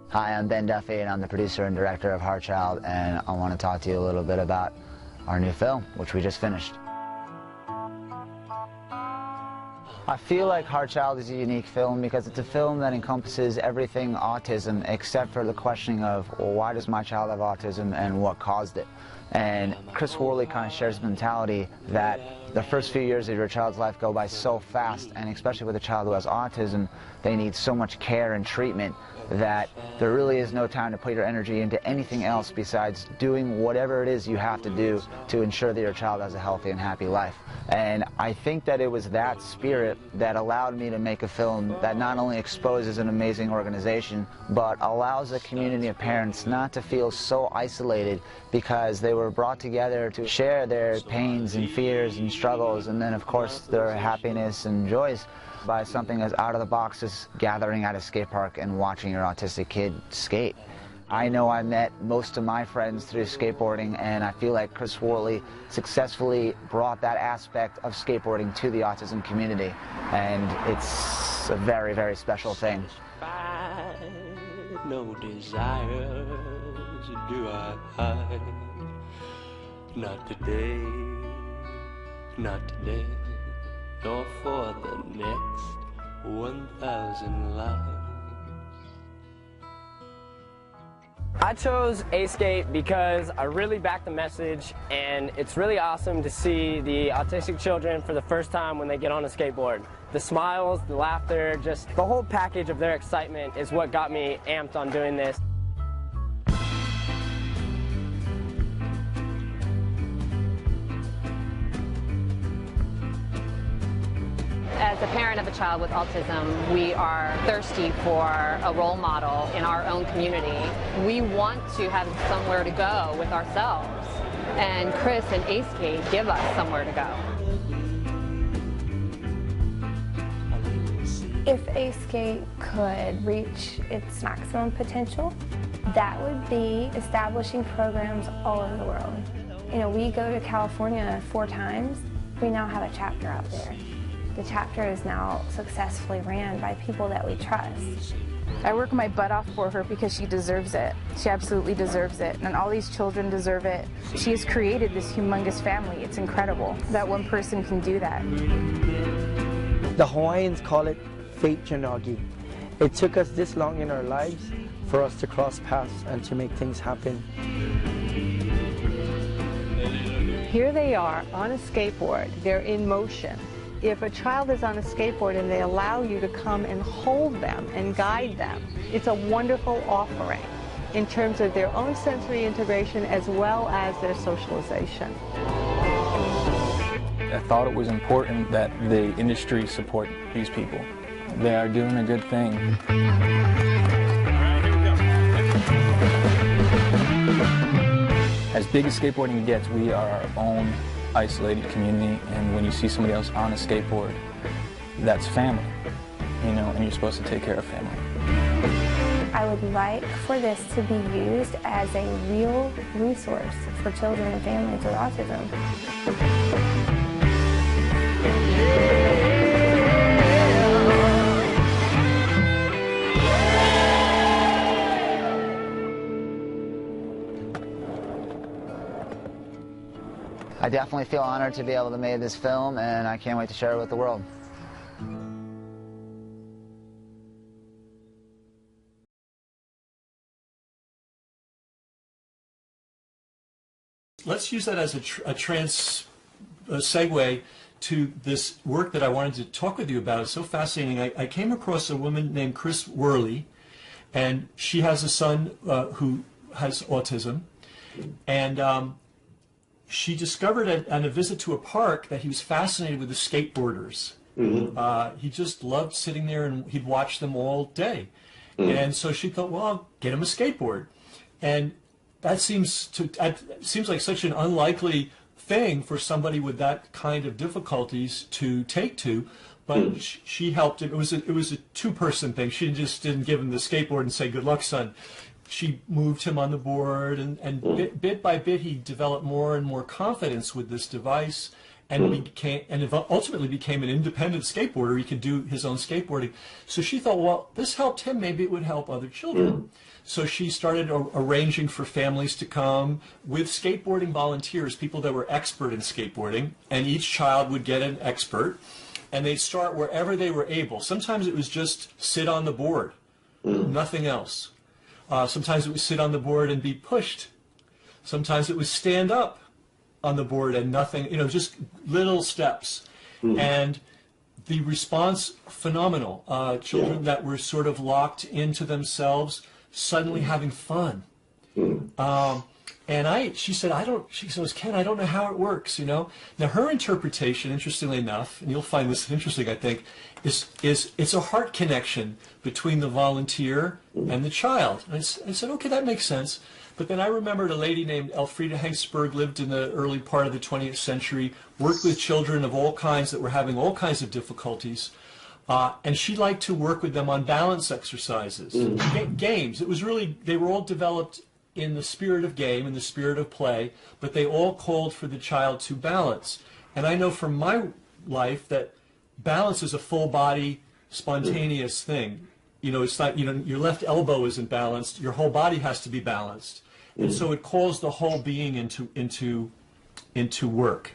Hi, I'm Ben Duffy, and I'm the producer and director of Heartchild, and I want to talk to you a little bit about our new film, which we just finished. I feel like Heartchild is a unique film because it's a film that encompasses everything autism except for the questioning of, well, why does my child have autism and what caused it? And Chris Worley kind of shares the mentality that the first few years of your child's life go by so fast, and especially with a child who has autism, they need so much care and treatment that there really is no time to put your energy into anything else besides doing whatever it is you have to do to ensure that your child has a healthy and happy life. And I think that it was that spirit that allowed me to make a film that not only exposes an amazing organization, but allows a community of parents not to feel so isolated because they were brought together to share their pains and fears and struggles, and then of course their happiness and joys by something as out of the box as gathering at a skate park and watching your autistic kid skate. I know I met most of my friends through skateboarding, and I feel like Chris Worley successfully brought that aspect of skateboarding to the autism community, and it's a very, very special thing. No desires do I hide. Not today, not today, nor for the next 1,000 lives. I chose A-Skate because I really back the message, and it's really awesome to see the autistic children for the first time when they get on a skateboard. The smiles, the laughter, just the whole package of their excitement is what got me amped on doing this. As a parent of a child with autism, we are thirsty for a role model in our own community. We want to have somewhere to go with ourselves, and Chris and A-Skate give us somewhere to go. If A-Skate could reach its maximum potential, that would be establishing programs all over the world. You know, we go to California 4 times. We now have a chapter out there. The chapter is now successfully ran by people that we trust. I work my butt off for her because she deserves it. She absolutely deserves it, and all these children deserve it. She has created this humongous family. It's incredible that one person can do that. The Hawaiians call it fate janagi. It took us this long in our lives for us to cross paths and to make things happen. Here they are on a skateboard. They're in motion. If a child is on a skateboard and they allow you to come and hold them and guide them, it's a wonderful offering in terms of their own sensory integration as well as their socialization. I thought it was important that the industry support these people. They are doing a good thing. As big as skateboarding gets, we are our own isolated community, and when you see somebody else on a skateboard, that's family, you know, and you're supposed to take care of family. I would like for this to be used as a real resource for children and families with autism. I definitely feel honored to be able to make this film, and I can't wait to share it with the world. Let's use that as a segue to this work that I wanted to talk with you about. It's so fascinating. I came across a woman named Chris Worley, and she has a son who has autism, and she discovered on a visit to a park that he was fascinated with the skateboarders. Mm-hmm. He just loved sitting there, and he'd watch them all day. Mm-hmm. And so she thought, well, I'll get him a skateboard. And that seems like such an unlikely thing for somebody with that kind of difficulties to take to. But she helped him. It was a two-person thing. She just didn't give him the skateboard and say, good luck, son. She moved him on the board, and bit by bit he developed more and more confidence with this device, and ultimately became an independent skateboarder. He could do his own skateboarding. So she thought, well, this helped him, maybe it would help other children. So she started arranging for families to come with skateboarding volunteers, people that were expert in skateboarding, and each child would get an expert, and they'd start wherever they were able. Sometimes it was just sit on the board, nothing else. Sometimes it was sit on the board and be pushed. Sometimes it was stand up on the board and nothing, just little steps. And the response, phenomenal. Children that were sort of locked into themselves, suddenly having fun. And she goes, Ken, I don't know how it works, Now her interpretation, interestingly enough, and you'll find this interesting, I think, is it's a heart connection between the volunteer and the child. And I said, okay, that makes sense. But then I remembered a lady named Elfriede Hengstberg, lived in the early part of the 20th century, worked with children of all kinds that were having all kinds of difficulties. And she liked to work with them on balance exercises, games. It was really, they were all developed in the spirit of game, in the spirit of play, but they all called for the child to balance. And I know from my life that balance is a full body, spontaneous thing. It's not, your left elbow isn't balanced, your whole body has to be balanced. And so it calls the whole being into work.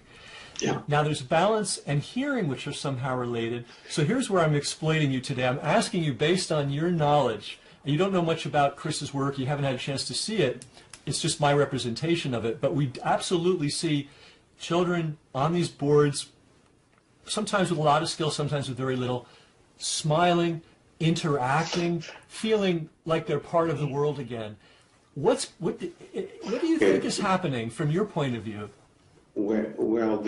Yeah. Now there's balance and hearing, which are somehow related. So here's where I'm explaining you today. I'm asking you based on your knowledge, and you don't know much about Chris's work, you haven't had a chance to see it, it's just my representation of it, but we absolutely see children on these boards, sometimes with a lot of skill, sometimes with very little, smiling, interacting, feeling like they're part of the world again. What do you think is happening from your point of view? Well,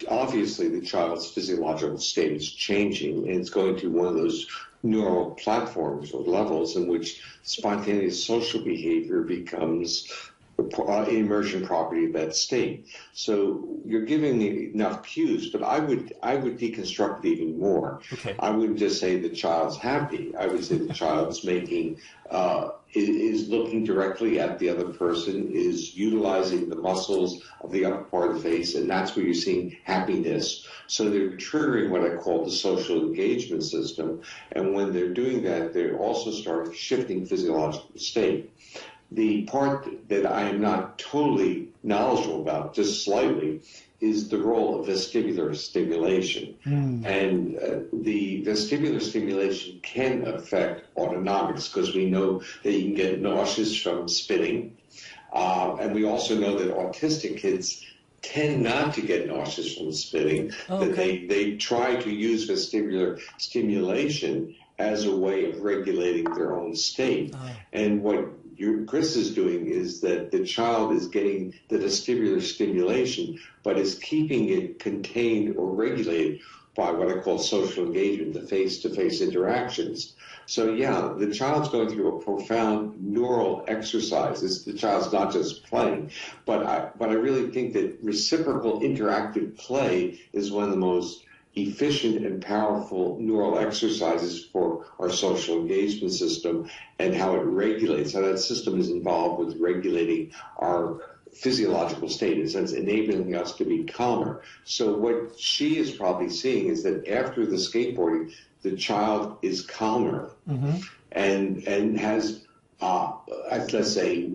obviously the child's physiological state is changing, and it's going through one of those neural platforms or levels in which spontaneous social behavior becomes an emergent property of that state. So you're giving me enough cues, but I would deconstruct it even more. Okay. I wouldn't just say the child's happy. I would say the child's making is looking directly at the other person, is utilizing the muscles of the upper part of the face, and that's where you're seeing happiness. So they're triggering what I call the social engagement system, and when they're doing that, they also start shifting physiological state. The part that I am not totally knowledgeable about, just slightly, is the role of vestibular stimulation. And the vestibular stimulation can affect autonomics, because we know that you can get nauseous from spinning. And we also know that autistic kids tend not to get nauseous from spinning, that they try to use vestibular stimulation as a way of regulating their own state. And what Chris is doing is that the child is getting the vestibular stimulation, but is keeping it contained or regulated by what I call social engagement, the face-to-face interactions. So yeah, the child's going through a profound neural exercise. The child's not just playing, but I really think that reciprocal interactive play is one of the most efficient and powerful neural exercises for our social engagement system, and how it regulates, how that system is involved with regulating our physiological state, in a sense, enabling us to be calmer. So what she is probably seeing is that after the skateboarding, the child is calmer and has, let's say,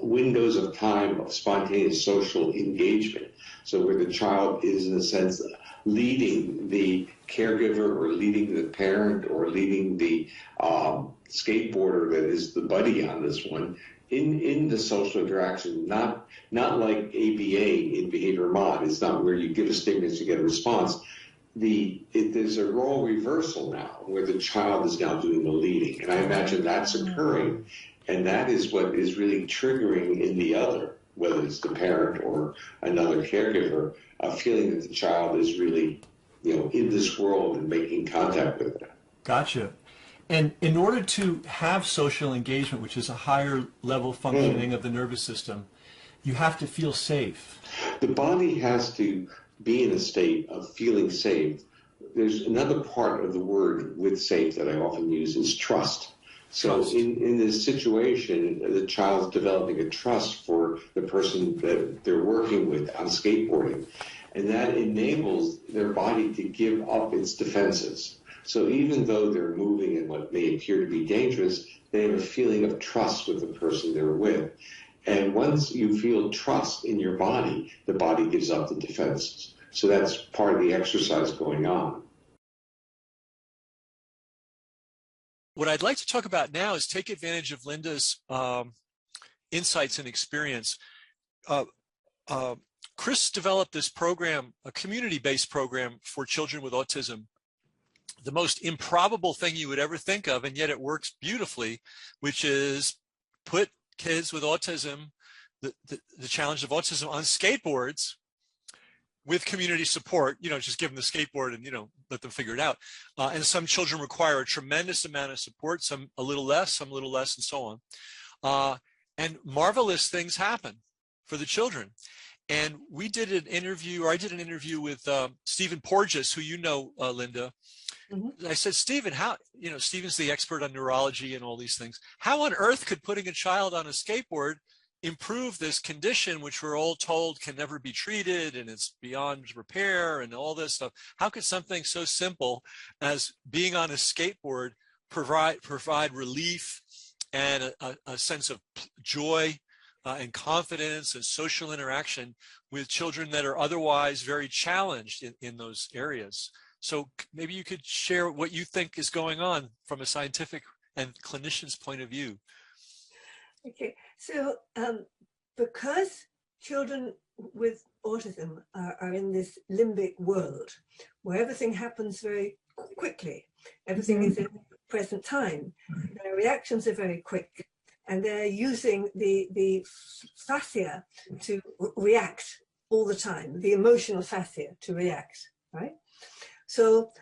windows of time of spontaneous social engagement. So where the child is, in a sense, leading the caregiver or leading the parent or leading the skateboarder that is the buddy on this one in the social interaction, not like ABA in behavior mod. It's not where you give a stimulus, you get a response. There's a role reversal now where the child is now doing the leading, and I imagine that's occurring, and that is what is really triggering in the other, whether it's the parent or another caregiver, a feeling that the child is really, in this world and making contact with it. Gotcha. And in order to have social engagement, which is a higher level functioning of the nervous system, you have to feel safe. The body has to be in a state of feeling safe. There's another part of the word with safe that I often use is trust. So in this situation, the child's developing a trust for the person that they're working with on skateboarding, and that enables their body to give up its defenses. So even though they're moving in what may appear to be dangerous, they have a feeling of trust with the person they're with. And once you feel trust in your body, the body gives up the defenses. So that's part of the exercise going on. What I'd like to talk about now is take advantage of Linda's insights and experience. Chris developed this program, a community-based program for children with autism. The most improbable thing you would ever think of, and yet it works beautifully, which is put kids with autism, the challenge of autism, on skateboards with community support, just give them the skateboard and, let them figure it out. And some children require a tremendous amount of support, some a little less, and so on. And marvelous things happen for the children. And we did an interview, or I did an interview with Stephen Porges, who you know, Linda. Mm-hmm. I said, Stephen, how, Stephen's the expert on neurology and all these things. How on earth could putting a child on a skateboard improve this condition, which we're all told can never be treated and it's beyond repair and all this stuff? How could something so simple as being on a skateboard provide relief and a sense of joy and confidence and social interaction with children that are otherwise very challenged in those areas? So maybe you could share what you think is going on from a scientific and clinician's point of view. Okay, so because children with autism are in this limbic world where everything happens very quickly, everything is in present time, their reactions are very quick, and they're using the fascia to react all the time, the emotional fascia to react, right? So,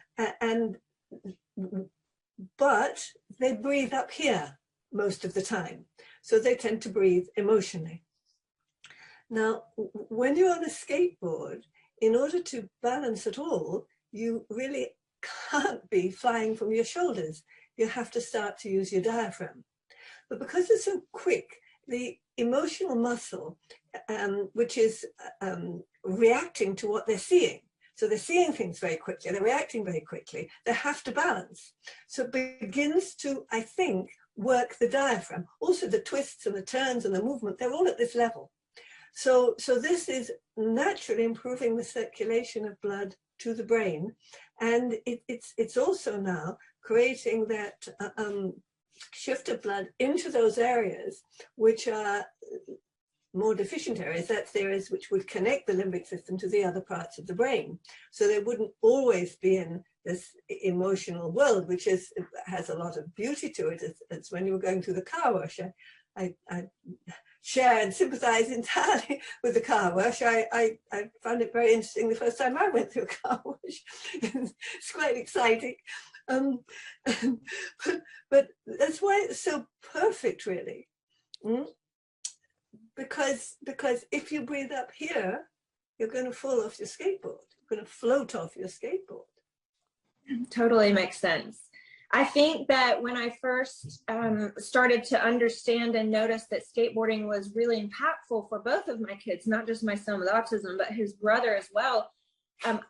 but they breathe up here most of the time. So they tend to breathe emotionally. Now, when you're on a skateboard, in order to balance at all, you really can't be flying from your shoulders. You have to start to use your diaphragm. But because it's so quick, the emotional muscle, which is reacting to what they're seeing, so they're seeing things very quickly, they're reacting very quickly, they have to balance. So it begins to, I think, work the diaphragm. Also the twists and the turns and the movement, they're all at this level. So this is naturally improving the circulation of blood to the brain. And it's also now creating that shift of blood into those areas which are more deficient areas. That's the areas which would connect the limbic system to the other parts of the brain. So they wouldn't always be in this emotional world, which has a lot of beauty to it. It's when you were going through the car wash. I share and sympathize entirely with the car wash. I found it very interesting the first time I went through a car wash. It's quite exciting. But that's why it's so perfect, really. Because if you breathe up here, you're going to fall off your skateboard. You're going to float off your skateboard. Totally makes sense. I think that when I first started to understand and notice that skateboarding was really impactful for both of my kids, not just my son with autism, but his brother as well. I'm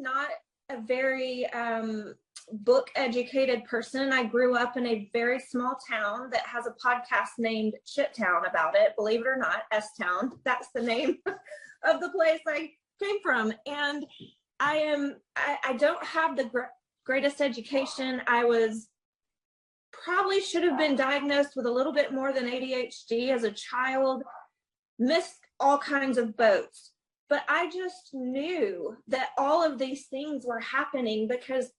not a very book educated person. I grew up in a very small town that has a podcast named Shit Town about it. Believe it or not, S-Town. That's the name of the place I came from. And I don't have the greatest education. I probably should have been diagnosed with a little bit more than ADHD as a child, missed all kinds of boats. But I just knew that all of these things were happening because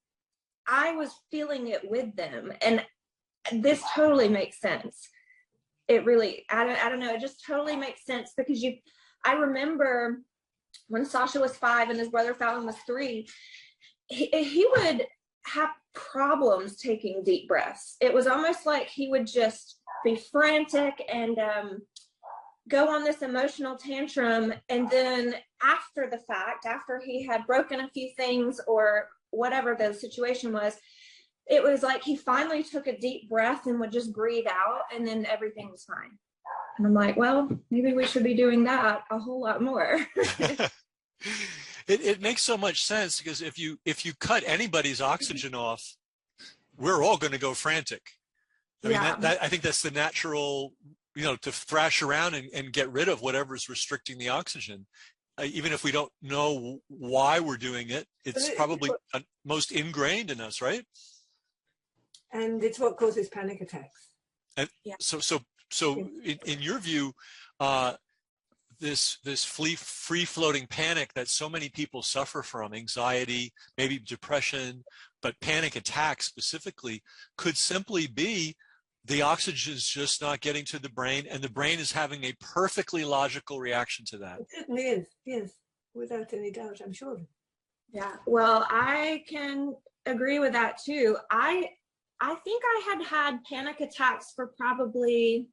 I was feeling it with them. And this totally makes sense. It really, I don't know, it just totally makes sense because I remember when Sasha was 5 and his brother Fallon was 3, he would have problems taking deep breaths. It was almost like he would just be frantic and go on this emotional tantrum. And then after the fact, after he had broken a few things or whatever the situation was, it was like he finally took a deep breath and would just breathe out, and then everything was fine. And I'm like, well, maybe we should be doing that a whole lot more. It makes so much sense, because if you cut anybody's oxygen off, we're all going to go frantic. I mean, I think that's the natural, to thrash around and get rid of whatever's restricting the oxygen. Even if we don't know why we're doing it, it's probably most ingrained in us, right? And it's what causes panic attacks. And so in your view, this free-floating panic that so many people suffer from, anxiety, maybe depression, but panic attacks specifically, could simply be the oxygen is just not getting to the brain, and the brain is having a perfectly logical reaction to that. It certainly is, yes, without any doubt, I'm sure. Yeah, well, I can agree with that too. I think I had panic attacks for probably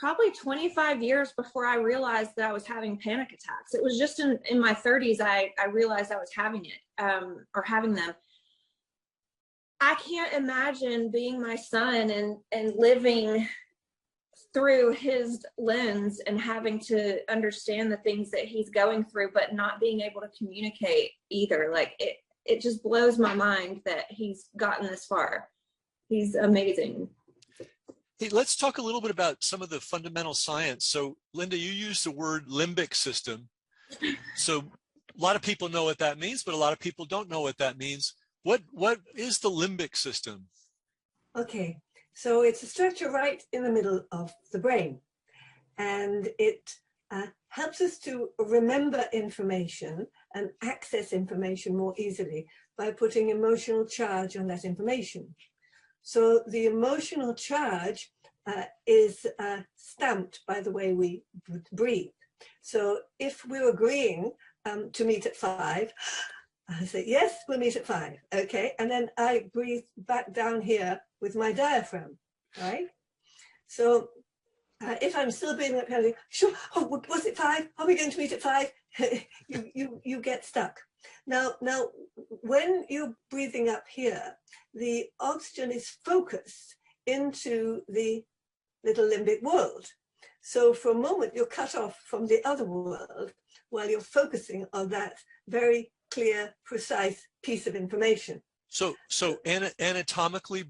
25 years before I realized that I was having panic attacks. It was just in my 30s I realized I was having it, or having them. I can't imagine being my son and living through his lens and having to understand the things that he's going through, but not being able to communicate either. Like it just blows my mind that he's gotten this far. He's amazing. Hey, let's talk a little bit about some of the fundamental science. So, Linda, you used the word limbic system. So a lot of people know what that means, but a lot of people don't know what that means. What is the limbic system? Okay, so it's a structure right in the middle of the brain, and it helps us to remember information and access information more easily by putting emotional charge on that information. So the emotional charge is stamped by the way we breathe. So if we're agreeing to meet at 5, I say, yes, we'll meet at 5, okay? And then I breathe back down here with my diaphragm, right? So if I'm still breathing up here, sure, oh, was it 5? Are we going to meet at 5? you get stuck. Now, when you're breathing up here, the oxygen is focused into the little limbic world. So for a moment, you're cut off from the other world while you're focusing on that very clear, precise piece of information. So anatomically,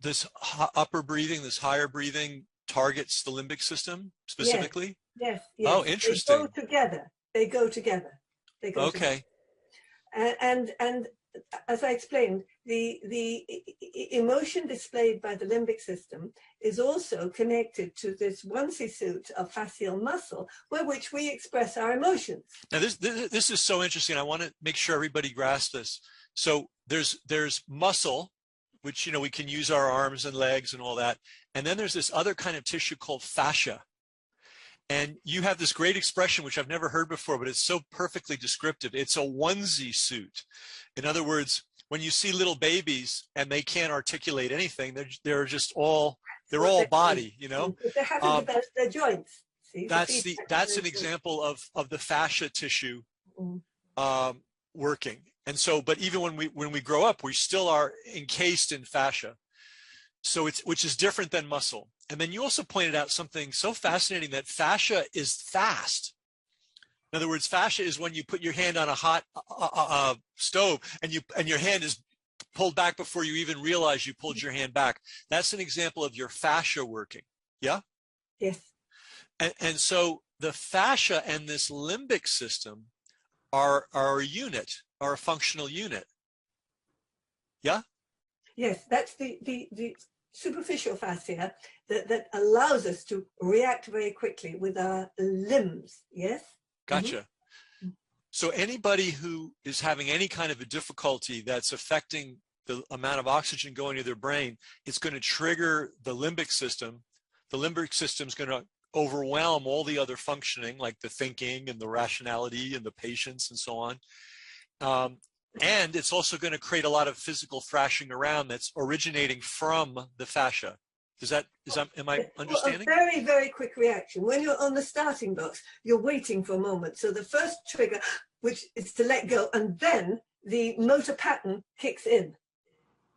this upper breathing, this higher breathing targets the limbic system specifically? Yes. Oh, interesting. They go together. Okay. And as I explained, the emotion displayed by the limbic system is also connected to this onesie suit of facial muscle, by which we express our emotions. Now, this is so interesting. I want to make sure everybody grasps this. So there's muscle, which we can use our arms and legs and all that, and then there's this other kind of tissue called fascia. And you have this great expression, which I've never heard before, but it's so perfectly descriptive. It's a onesie suit. In other words, when you see little babies and they can't articulate anything, they're just all body, They're having their joints. See, that's an example of the fascia tissue working. And so, but even when we grow up, we still are encased in fascia. So which is different than muscle. And then you also pointed out something so fascinating, that fascia is fast. In other words, fascia is when you put your hand on a hot stove and your hand is pulled back before you even realize you pulled your hand back. That's an example of your fascia working. Yeah? Yes. And so the fascia and this limbic system are a functional unit. Yeah? Yes, that's the superficial fascia that allows us to react very quickly with our limbs. Yes? Gotcha. Mm-hmm. So anybody who is having any kind of a difficulty that's affecting the amount of oxygen going to their brain, it's going to trigger the limbic system. The limbic system is going to overwhelm all the other functioning, like the thinking and the rationality and the patience and so on. And it's also going to create a lot of physical thrashing around that's originating from the fascia. Am I understanding? Well, a very, very quick reaction. When you're on the starting blocks, you're waiting for a moment. So the first trigger, which is to let go, and then the motor pattern kicks in.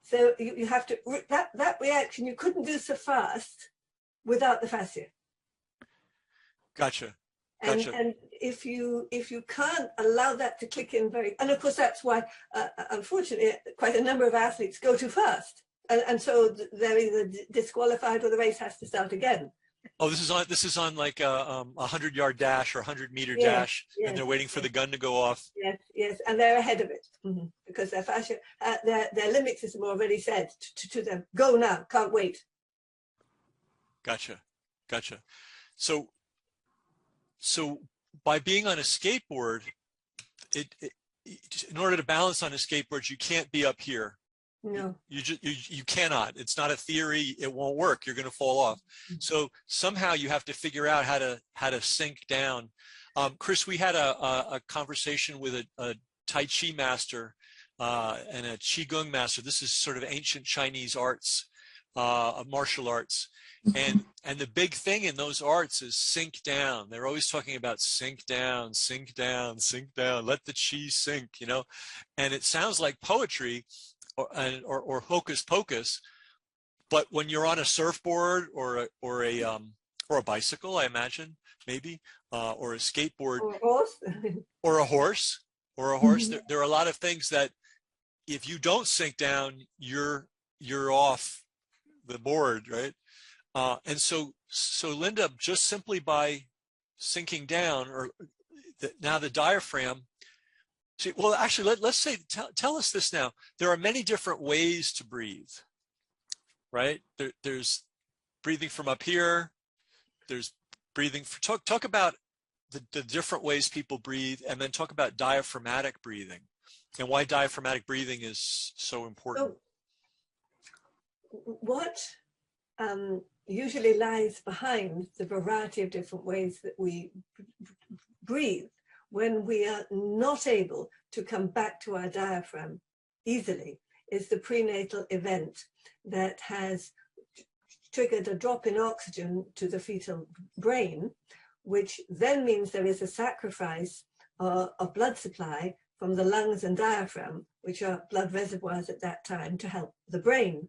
So you have to, that reaction you couldn't do so fast without the fascia. Gotcha. And if you can't allow that to click in and of course that's why, unfortunately, quite a number of athletes go too fast. And so they're either disqualified or the race has to start again. Oh, this is on like a 100-yard dash or 100-meter dash, and they're waiting for the gun to go off. Yes, and they're ahead of it because their fascia, their limbic system already said to them, "Go now, can't wait." Gotcha. So by being on a skateboard, in order to balance on a skateboard, you can't be up here. No. You cannot. It's not a theory. It won't work. You're going to fall off. So somehow you have to figure out how to sink down. Chris, we had a conversation with a Tai Chi master and a Qigong master. This is sort of ancient Chinese arts, martial arts. And the big thing in those arts is sink down. They're always talking about sink down, sink down, sink down, let the chi sink, you know. And it sounds like poetry or hocus pocus, but when you're on a surfboard or a bicycle, I imagine, maybe, or a skateboard, or a horse, there are a lot of things that if you don't sink down, you're off the board, right? And so Linda, just simply by sinking down, or now the diaphragm. Well, actually, let's say, tell us this now. There are many different ways to breathe, right? There's breathing from up here. There's breathing. Talk about the different ways people breathe, and then talk about diaphragmatic breathing and why diaphragmatic breathing is so important. So, what usually lies behind the variety of different ways that we breathe when we are not able to come back to our diaphragm easily is the prenatal event that has triggered a drop in oxygen to the fetal brain, which then means there is a sacrifice of blood supply from the lungs and diaphragm, which are blood reservoirs at that time, to help the brain.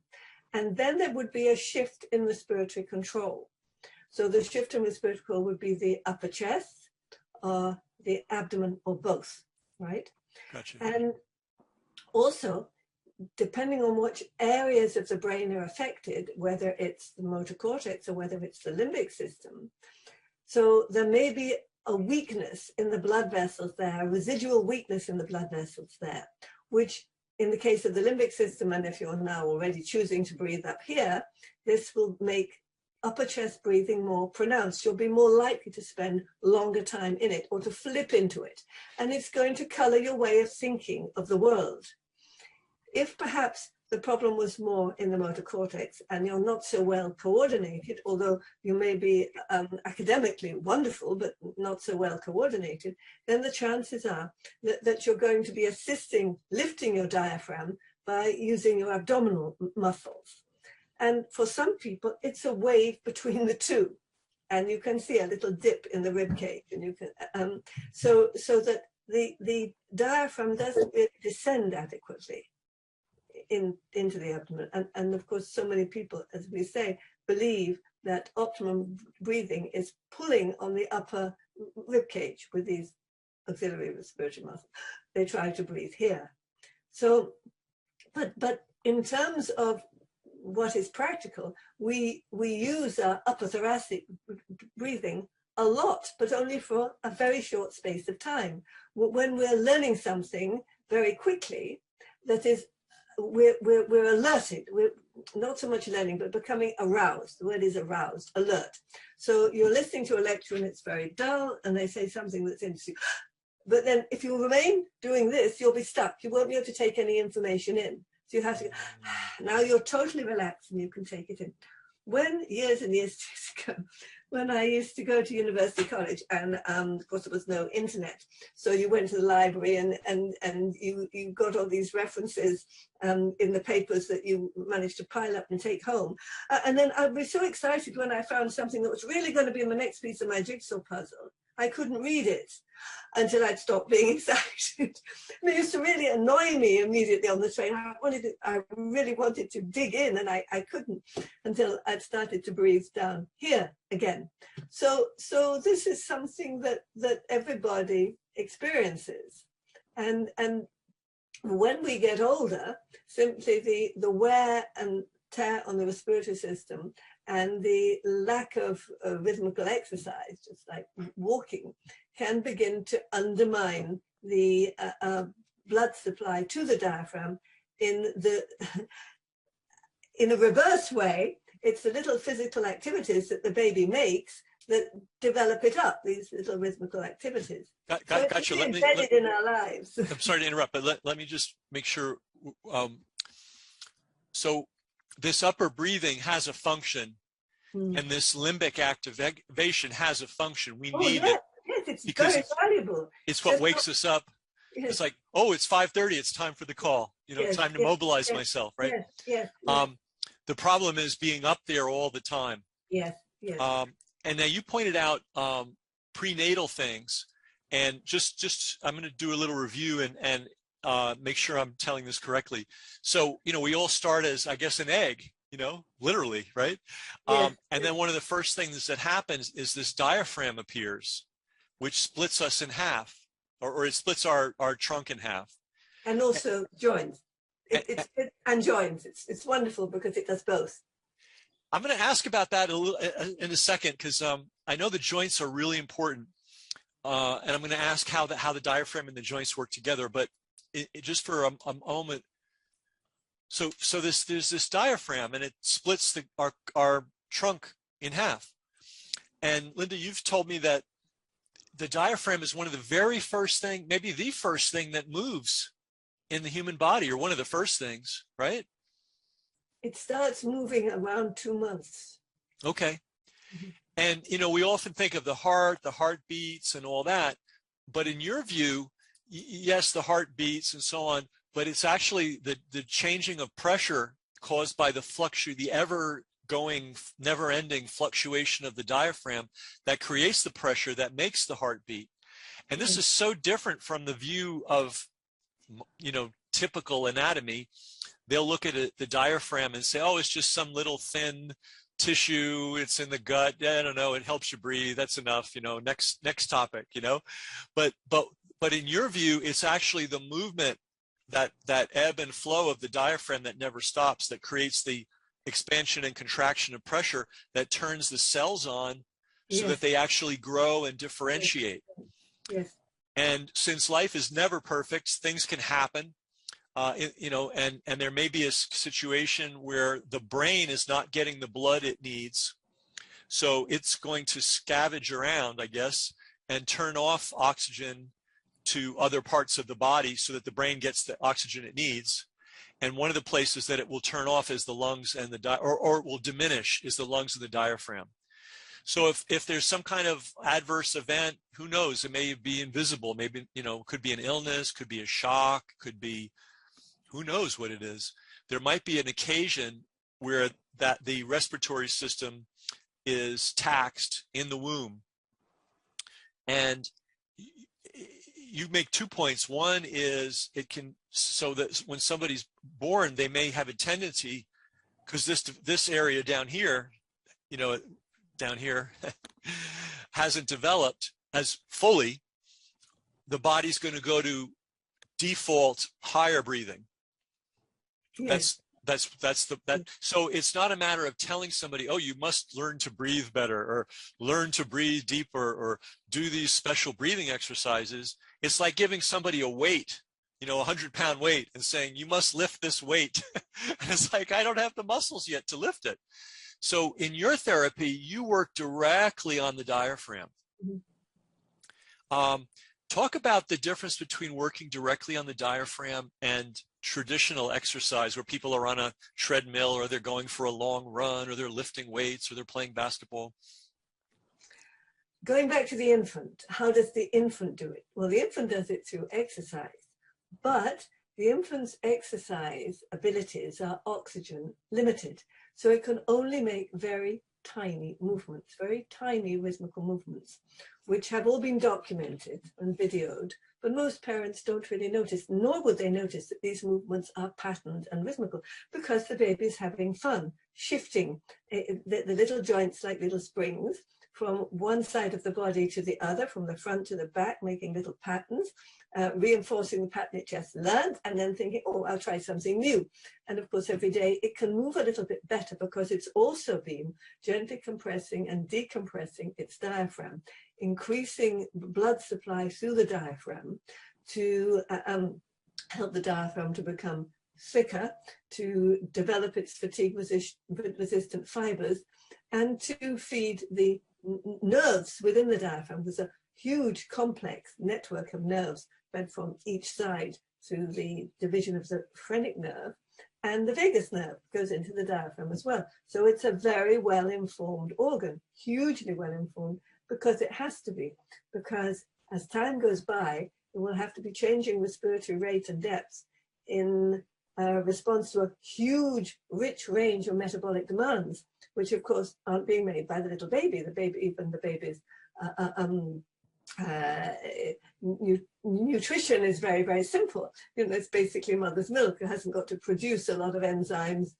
And then there would be a shift in respiratory control. So the shift in respiratory control would be the upper chest, or the abdomen, or both, right? Gotcha. And also, depending on which areas of the brain are affected, whether it's the motor cortex or whether it's the limbic system, so there may be a weakness in the blood vessels there, a residual weakness in the blood vessels there, which in the case of the limbic system, and if you're now already choosing to breathe up here, this will make upper chest breathing more pronounced. You'll be more likely to spend longer time in it or to flip into it. And it's going to color your way of thinking of the world. If perhaps the problem was more in the motor cortex and you're not so well coordinated, although you may be academically wonderful, but not so well coordinated, then the chances are that you're going to be assisting lifting your diaphragm by using your abdominal muscles. And for some people, it's a wave between the two. And you can see a little dip in the rib cage. And you can, so that the diaphragm doesn't really descend adequately into the abdomen. And of course, so many people, as we say, believe that optimum breathing is pulling on the upper rib cage with these auxiliary respiratory muscles. They try to breathe here. So, but in terms of what is practical, we use our upper thoracic breathing a lot, but only for a very short space of time. When we're learning something very quickly, that is, we're alerted. We're not so much learning, but becoming aroused. The word is aroused, alert. So you're listening to a lecture and it's very dull, and they say something that's interesting. But then if you remain doing this, you'll be stuck. You won't be able to take any information in. So you have to, now you're totally relaxed and you can take it in. When years and years ago, when I used to go to University College, and of course there was no internet, so you went to the library and you got all these references in the papers that you managed to pile up and take home. And then I'd be so excited when I found something that was really going to be in the next piece of my jigsaw puzzle. I couldn't read it until I'd stopped being excited. It used to really annoy me immediately on the train. I really wanted to dig in, and I couldn't until I'd started to breathe down here again. So this is something that everybody experiences. And when we get older, simply the wear and tear on the respiratory system and the lack of rhythmical exercise, just like walking, can begin to undermine the blood supply to the diaphragm in a reverse way. It's the little physical activities that the baby makes that develop it up, these little rhythmical activities. Gotcha. It's embedded in our lives. I'm sorry to interrupt, but let me just make sure. So this upper breathing has a function, and this limbic activation has a function. We need it. Yes, it's because very valuable. It's what wakes us up. Yes. It's like, oh, it's 5:30. It's time for the call. Yes, time to mobilize myself, right? Yes. The problem is being up there all the time. Yes. And now you pointed out prenatal things, and just I'm going to do a little review and make sure I'm telling this correctly. So, we all start as, I guess, an egg, literally, right? Yes. And then one of the first things that happens is this diaphragm appears, which splits us in half, or it splits our trunk in half. And also joins. And joins. It's wonderful because it does both. I'm going to ask about that in a second, because I know the joints are really important, and I'm going to ask how the diaphragm and the joints work together. But just for a moment, so there's this diaphragm, and it splits our trunk in half. And Linda, you've told me that the diaphragm is one of the very first thing, maybe the first thing that moves in the human body, or one of the first things, right? It starts moving around 2 months. Okay. And, we often think of the heart beats and all that, but in your view, yes, the heart beats and so on, but it's actually the changing of pressure caused by the ever-going, never-ending fluctuation of the diaphragm that creates the pressure that makes the heart beat. And this is so different from the view of, typical anatomy. They'll look at the diaphragm and say, oh, it's just some little thin tissue. It's in the gut. I don't know. It helps you breathe. That's enough. Next topic, But in your view, it's actually the movement, that ebb and flow of the diaphragm that never stops, that creates the expansion and contraction of pressure that turns the cells on so that they actually grow and differentiate. Yes. And since life is never perfect, things can happen. And there may be a situation where the brain is not getting the blood it needs. So it's going to scavenge around, I guess, and turn off oxygen to other parts of the body so that the brain gets the oxygen it needs. And one of the places that it will turn off is the lungs and or will diminish is the lungs and the diaphragm. So if there's some kind of adverse event, who knows? It may be invisible. Maybe, could be an illness, could be a shock, could be, who knows what it is. There might be an occasion where the respiratory system is taxed in the womb. And you make 2 points. One is so that when somebody's born, they may have a tendency, because this area down here, hasn't developed as fully, the body's going to go to default higher breathing. Yes. So it's not a matter of telling somebody, oh, you must learn to breathe better, or learn to breathe deeper, or do these special breathing exercises. It's like giving somebody a weight, a 100-pound weight, and saying, you must lift this weight. And it's like, I don't have the muscles yet to lift it. So in your therapy, you work directly on the diaphragm. Mm-hmm. Talk about the difference between working directly on the diaphragm and traditional exercise, where people are on a treadmill, or they're going for a long run, or they're lifting weights, or they're playing basketball. Going back to the infant, how does the infant do it? Well, the infant does it through exercise, but the infant's exercise abilities are oxygen limited. So it can only make very tiny movements, very tiny rhythmical movements. which have all been documented and videoed, but most parents don't really notice, nor would they notice that these movements are patterned and rhythmical, because the baby is having fun, shifting the little joints like little springs from one side of the body to the other, from the front to the back, making little patterns, reinforcing the pattern it just learned, and then thinking, oh, I'll try something new. And of course, every day it can move a little bit better because it's also been gently compressing and decompressing its diaphragm, increasing blood supply through the diaphragm to help the diaphragm to become thicker, to develop its fatigue-resistant fibers, and to feed the nerves within the diaphragm. There's a huge complex network of nerves fed from each side through the division of the phrenic nerve, and the vagus nerve goes into the diaphragm as well. So it's a very well-informed organ, hugely well-informed, because it has to be, because as time goes by, it will have to be changing respiratory rate and depth in response to a huge, rich range of metabolic demands, which of course aren't being made by the little baby. Even the baby's nutrition is very, very simple. You know, it's basically mother's milk. It hasn't got to produce a lot of enzymes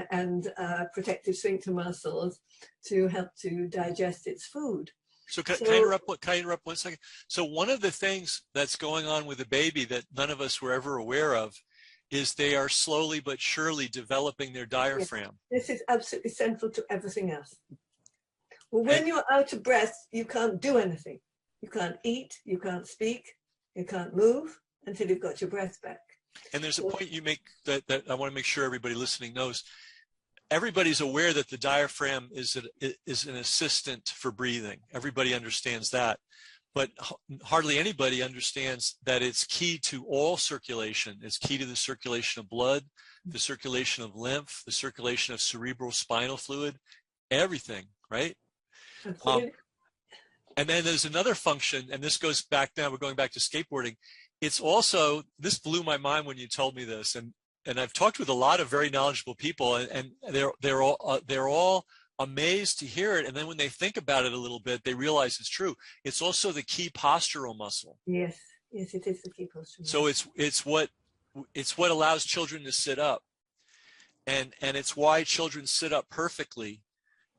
and protective sphincter muscles to help to digest its food. So can I interrupt 1 second? So one of the things that's going on with the baby that none of us were ever aware of is they are slowly but surely developing their diaphragm. Yes, this is absolutely central to everything else. Well, when you're out of breath, you can't do anything. You can't eat, you can't speak, you can't move until you've got your breath back. And there's a point you make that I want to make sure everybody listening knows. Everybody's aware that the diaphragm is an assistant for breathing. Everybody understands that. But hardly anybody understands that it's key to all circulation. It's key to the circulation of blood, the circulation of lymph, the circulation of cerebral spinal fluid, everything, right? And then there's another function, and this goes back now, we're going back to skateboarding. It's also, this blew my mind when you told me this, and I've talked with a lot of very knowledgeable people, and they're all amazed to hear it, and then when they think about it a little bit, they realize it's true. It's also the key postural muscle. Yes, yes, it is the key postural muscle. So it's what allows children to sit up, and it's why children sit up perfectly,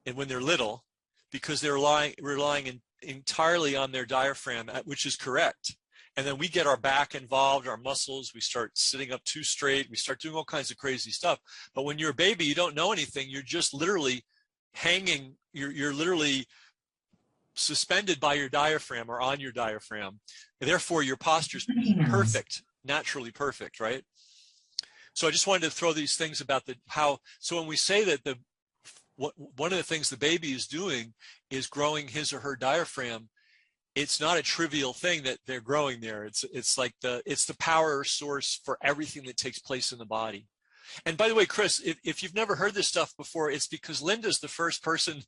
and when they're little, because they're relying entirely on their diaphragm, which is correct. And then we get our back involved, our muscles, we start sitting up too straight, we start doing all kinds of crazy stuff. But when you're a baby, you don't know anything. You're just literally hanging, you're literally suspended by your diaphragm or on your diaphragm. And therefore, your posture's perfect, naturally perfect, right? So I just wanted to throw these things about so when we say that one of the things the baby is doing is growing his or her diaphragm, it's not a trivial thing that they're growing there. It's like it's the power source for everything that takes place in the body. And by the way, Chris, if you've never heard this stuff before, it's because Linda's the first person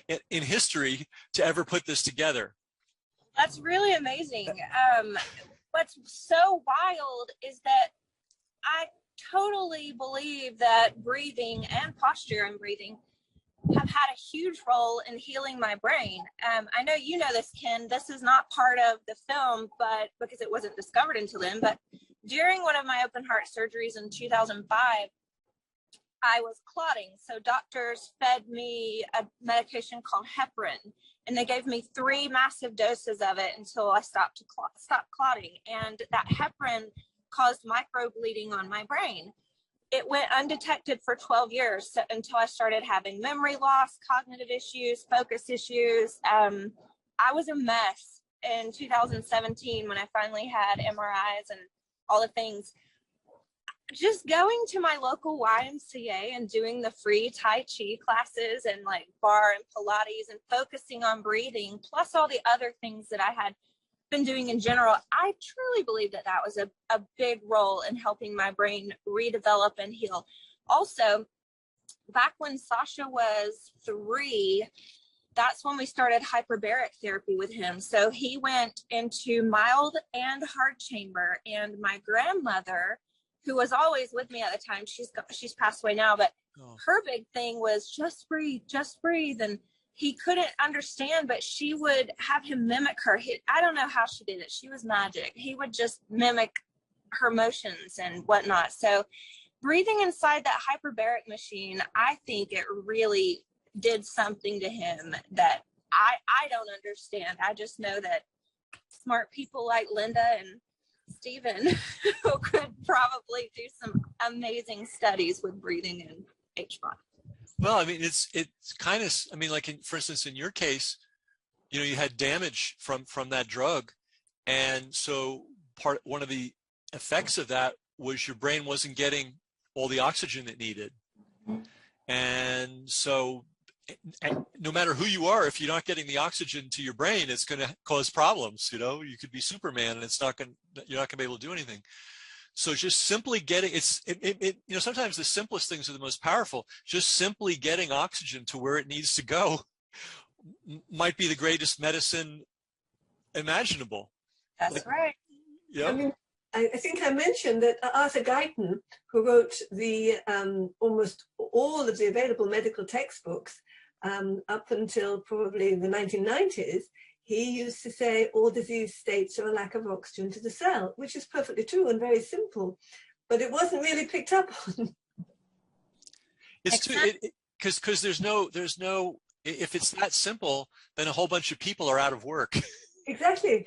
in history to ever put this together. That's really amazing. What's so wild is that I totally believe that breathing and posture and breathing have had a huge role in healing my brain. I know you know this, Ken. This is not part of the film, but because it wasn't discovered until then. But during one of my open heart surgeries in 2005, I was clotting. So doctors fed me a medication called heparin, and they gave me 3 massive doses of it until I stopped clotting. And that heparin caused microbleeding on my brain. It went undetected for 12 years until I started having memory loss, cognitive issues, focus issues. I was a mess in 2017 when I finally had MRIs and all the things. Just going to my local YMCA and doing the free Tai Chi classes and like bar and Pilates and focusing on breathing, plus all the other things that I had been doing in general, I truly believe that was a big role in helping my brain redevelop and heal. Also, back when Sasha was 3, that's when we started hyperbaric therapy with him. So he went into mild and hard chamber, and my grandmother, who was always with me at the time, she's passed away now, but her big thing was just breathe, and he couldn't understand, but she would have him mimic her. I don't know how she did it. She was magic. He would just mimic her motions and whatnot. So breathing inside that hyperbaric machine, I think it really did something to him that I don't understand. I just know that smart people like Linda and Stephen could probably do some amazing studies with breathing in HBOT. Well, I mean, it's kind of, I mean, like for instance, in your case, you know, you had damage from that drug. And so one of the effects of that was your brain wasn't getting all the oxygen it needed. And so no matter who you are, if you're not getting the oxygen to your brain, it's going to cause problems. You know, you could be Superman and you're not going to be able to do anything. So just simply getting, you know, sometimes the simplest things are the most powerful. Just simply getting oxygen to where it needs to go might be the greatest medicine imaginable. That's right. Yeah. I mean, I think I mentioned that Arthur Guyton, who wrote the almost all of the available medical textbooks up until probably the 1990s, he used to say all disease states are a lack of oxygen to the cell, which is perfectly true and very simple, but it wasn't really picked up on. It's true, because there's no, if it's that simple, then a whole bunch of people are out of work. Exactly.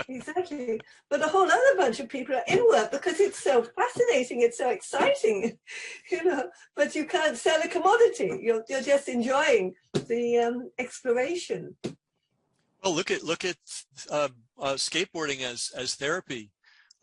But a whole other bunch of people are in work because it's so fascinating, it's so exciting, you know, but you can't sell a commodity. You're just enjoying the exploration. Well, look at skateboarding as therapy.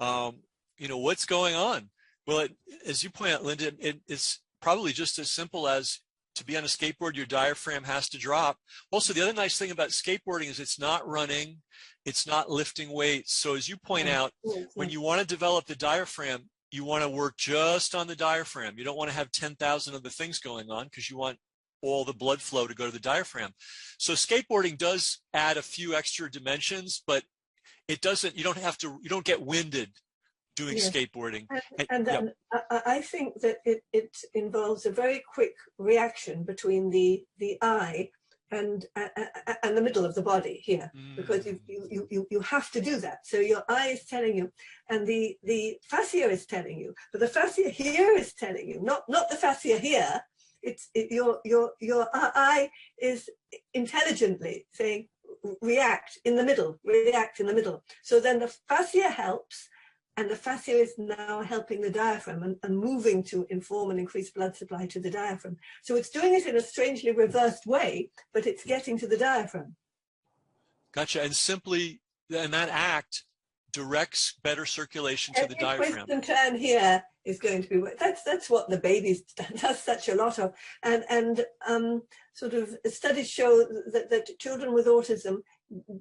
You know, what's going on? Well, as you point out, Linda, it's probably just as simple as to be on a skateboard, your diaphragm has to drop. Also, the other nice thing about skateboarding is it's not running, it's not lifting weights. So as you point out, when you want to develop the diaphragm, you want to work just on the diaphragm. You don't want to have 10,000 other things going on because you want all the blood flow to go to the diaphragm. So skateboarding does add a few extra dimensions, but it doesn't, you don't get winded doing skateboarding. And I think that it involves a very quick reaction between the eye and the middle of the body here, because you have to do that. So your eye is telling you, and the fascia is telling you, but the fascia here is telling you, not the fascia here. Your eye is intelligently saying react in the middle. So then the fascia helps, and the fascia is now helping the diaphragm and moving to inform and increase blood supply to the diaphragm. So it's doing it in a strangely reversed way, but it's getting to the diaphragm. Gotcha. And that act directs better circulation to the diaphragm. Twist and turn here is going to be, that's what the babies does such a lot of. And sort of studies show that children with autism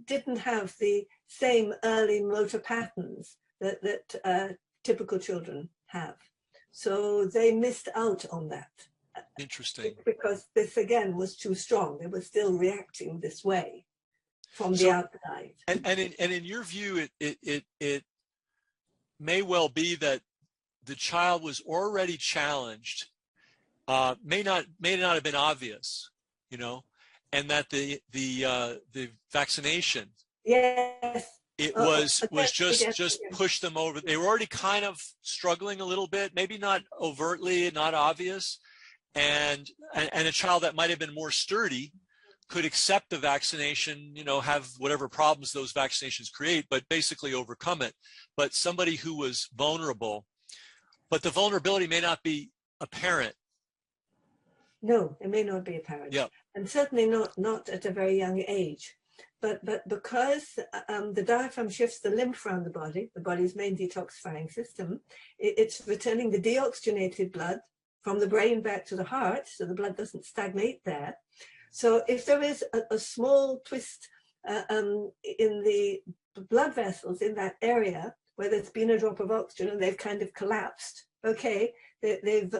didn't have the same early motor patterns that typical children have. So they missed out on that. Interesting. Because this, again, was too strong. They were still reacting this way from the outside. And in your view, it may well be that the child was already challenged, may not have been obvious, you know, and that the vaccination, yes, it was just pushed them over. They were already kind of struggling a little bit, maybe not overtly, not obvious, and a child that might have been more sturdy could accept the vaccination, you know, have whatever problems those vaccinations create, but basically overcome it. But somebody who was vulnerable, but the vulnerability may not be apparent. No, it may not be apparent. Yeah. And certainly not at a very young age. But because the diaphragm shifts the lymph around the body's main detoxifying system, it's returning the deoxygenated blood from the brain back to the heart, so the blood doesn't stagnate there. So if there is a small twist in the blood vessels in that area where there's been a drop of oxygen and they've kind of collapsed, okay, they've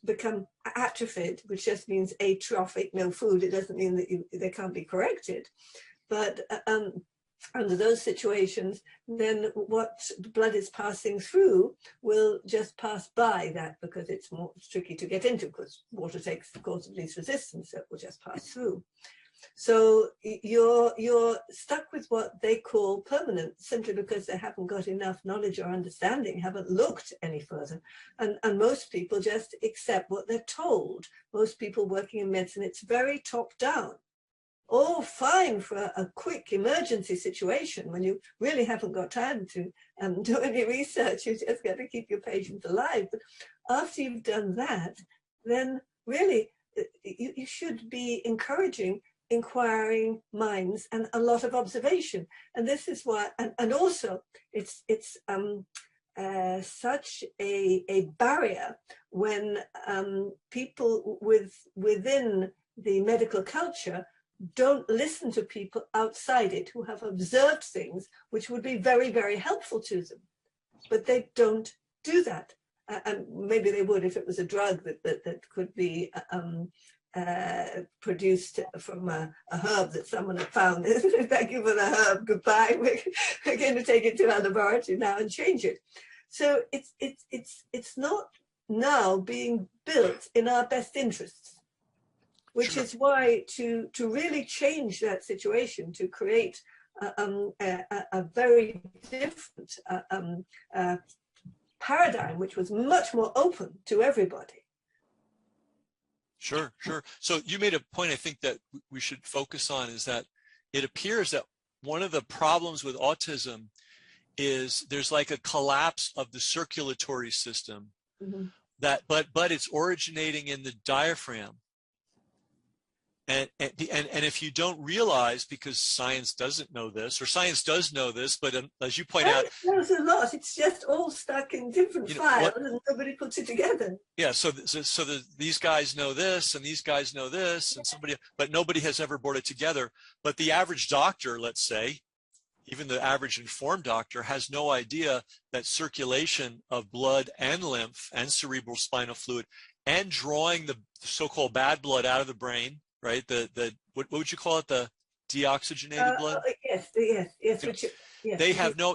become atrophied, which just means atrophic, no food. It doesn't mean that they can't be corrected. But under those situations, then what blood is passing through will just pass by that, because it's tricky to get into, because water takes the course of least resistance, so it will just pass through. So you're stuck with what they call permanent simply because they haven't got enough knowledge or understanding, haven't looked any further. And most people just accept what they're told. Most people working in medicine, it's very top down. All fine for a quick emergency situation when you really haven't got time to do any research. You just got to keep your patient alive. But after you've done that, then really you should be encouraging inquiring minds and a lot of observation. And this is why, and also it's such a barrier when people within the medical culture don't listen to people outside it who have observed things which would be very, very helpful to them. But they don't do that. And maybe they would if it was a drug that could be produced from a herb that someone had found. Thank you for the herb, goodbye. We're going to take it to our laboratory now and change it. So it's not now being built in our best interests. Which is why to really change that situation, to create a very different paradigm, which was much more open to everybody. Sure. So you made a point I think that we should focus on, is that it appears that one of the problems with autism is there's like a collapse of the circulatory system, but it's originating in the diaphragm. And if you don't realize, because science doesn't know this, or science does know this, but as you point out, there's a lot. It's just all stuck in different files, and nobody puts it together. Yeah. So these guys know this, and these guys know this, and but nobody has ever brought it together. But the average doctor, let's say, even the average informed doctor, has no idea that circulation of blood and lymph and cerebral spinal fluid, and drawing the so-called bad blood out of the brain. Right, what would you call it? The deoxygenated blood. Yes.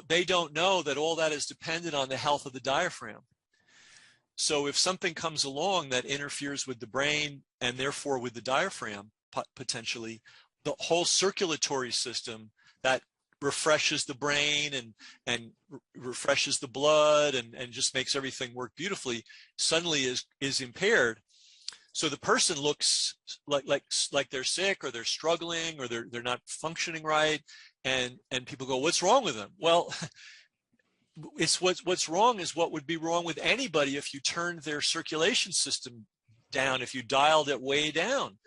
They don't know that all that is dependent on the health of the diaphragm. So if something comes along that interferes with the brain and therefore with the diaphragm, potentially, the whole circulatory system that refreshes the brain and refreshes the blood and just makes everything work beautifully, suddenly is impaired. So the person looks like they're sick, or they're struggling, or they're not functioning right, and people go, "What's wrong with them?" Well, it's what's wrong is what would be wrong with anybody if you turned their circulation system down, if you dialed it way down.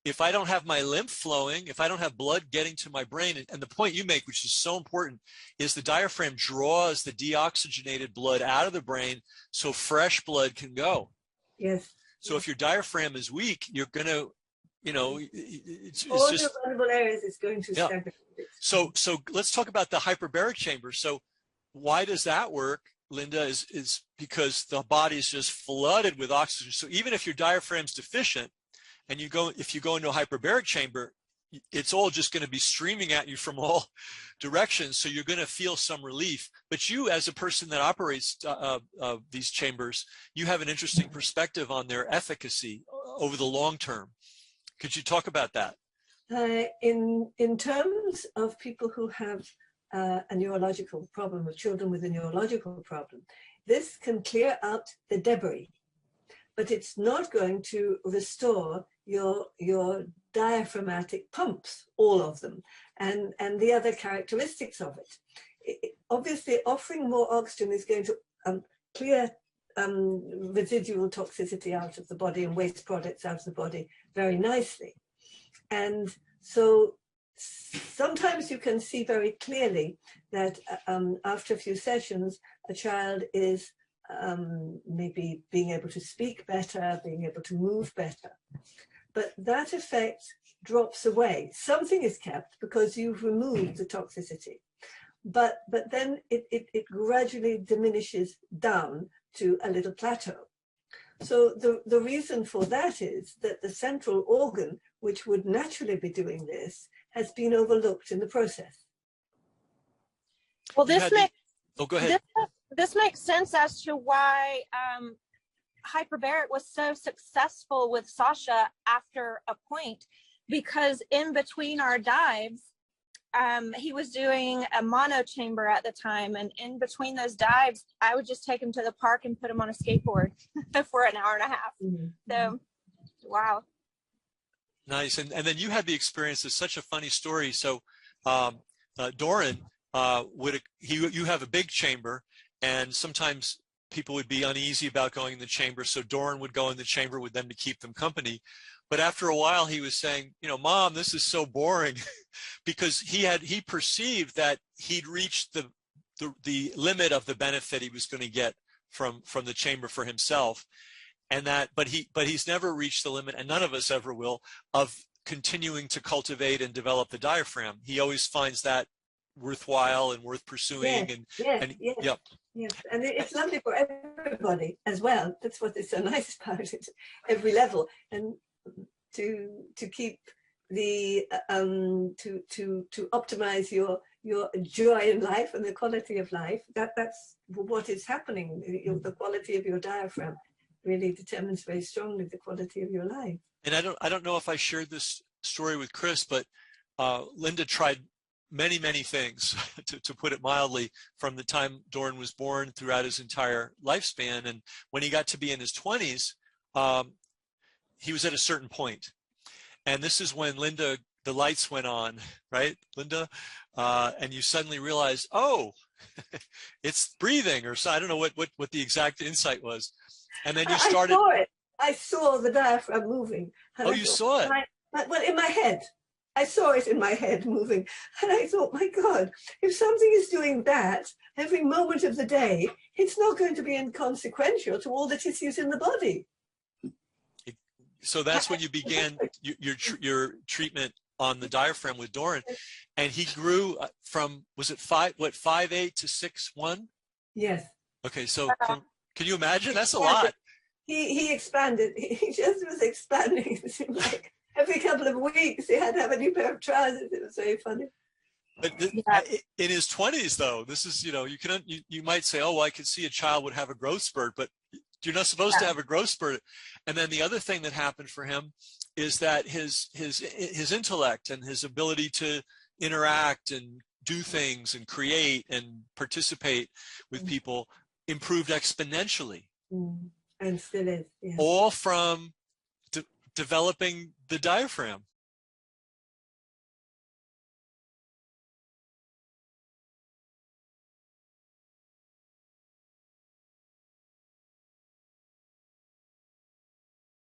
If I don't have my lymph flowing, if I don't have blood getting to my brain, and the point you make, which is so important, is the diaphragm draws the deoxygenated blood out of the brain so fresh blood can go. Yes. So if your diaphragm is weak, you're going to, it's all just, the vulnerable areas is going to stagnate. So let's talk about the hyperbaric chamber. So why does that work, Linda? Is because the body is just flooded with oxygen. So even if your diaphragm's deficient, and if you go into a hyperbaric chamber, it's all just going to be streaming at you from all directions. So you're going to feel some relief. But you, as a person that operates these chambers, you have an interesting perspective on their efficacy over the long term. Could you talk about that? In terms of people who have a neurological problem, or children with a neurological problem, this can clear out the debris, but it's not going to restore your diaphragmatic pumps, all of them, and the other characteristics of it. Obviously, offering more oxygen is going to clear residual toxicity out of the body and waste products out of the body very nicely. And so sometimes you can see very clearly that after a few sessions, a child is maybe being able to speak better, being able to move better. But that effect drops away. Something is kept because you've removed the toxicity. But then it gradually diminishes down to a little plateau. So the reason for that is that the central organ, which would naturally be doing this, has been overlooked in the process. Well, this makes go ahead. This makes sense as to why hyperbaric was so successful with Sasha after a point, because in between our dives, he was doing a mono chamber at the time, and in between those dives, I would just take him to the park and put him on a skateboard for an hour and a half. So, wow. Nice. And then you had the experience. It's such a funny story. So Doran, you have a big chamber, and sometimes people would be uneasy about going in the chamber. So Doran would go in the chamber with them to keep them company. But after a while, he was saying, you know, Mom, this is so boring, because he perceived that he'd reached the limit of the benefit he was going to get from the chamber for himself. And that, but he's never reached the limit, and none of us ever will, of continuing to cultivate and develop the diaphragm. He always finds that worthwhile and worth pursuing. Yes. And it's lovely for everybody as well. That's what is so nice about it, every level. And to keep the to optimize your joy in life and the quality of life, that's what is happening. The quality of your diaphragm really determines very strongly the quality of your life. And I don't know if I shared this story with Chris, but Linda tried many things, to put it mildly, from the time Doran was born throughout his entire lifespan. And when he got to be in his 20s, he was at a certain point. And this is when Linda, the lights went on, right, Linda? And you suddenly realize, oh, it's breathing, or so. I don't know what the exact insight was. And then you started. I saw the diaphragm moving. Oh, you saw it? Well, in my head. I saw it in my head moving. And I thought, my God, if something is doing that every moment of the day, it's not going to be inconsequential to all the tissues in the body. So that's when you began your treatment on the diaphragm with Doran. And he grew from, was it 5'8" to 6'1"? Yes. Okay, so can you imagine? That's a lot. He expanded. He just was expanding. It seemed like every couple of weeks he had to have a new pair of trousers. It was very funny. But in his 20s, though, this is, you might say, oh, well, I could see a child would have a growth spurt, but you're not supposed to have a growth spurt. And then the other thing that happened for him is that his intellect and his ability to interact and do things and create and participate with people improved exponentially. And still is. Yeah. All from developing the diaphragm.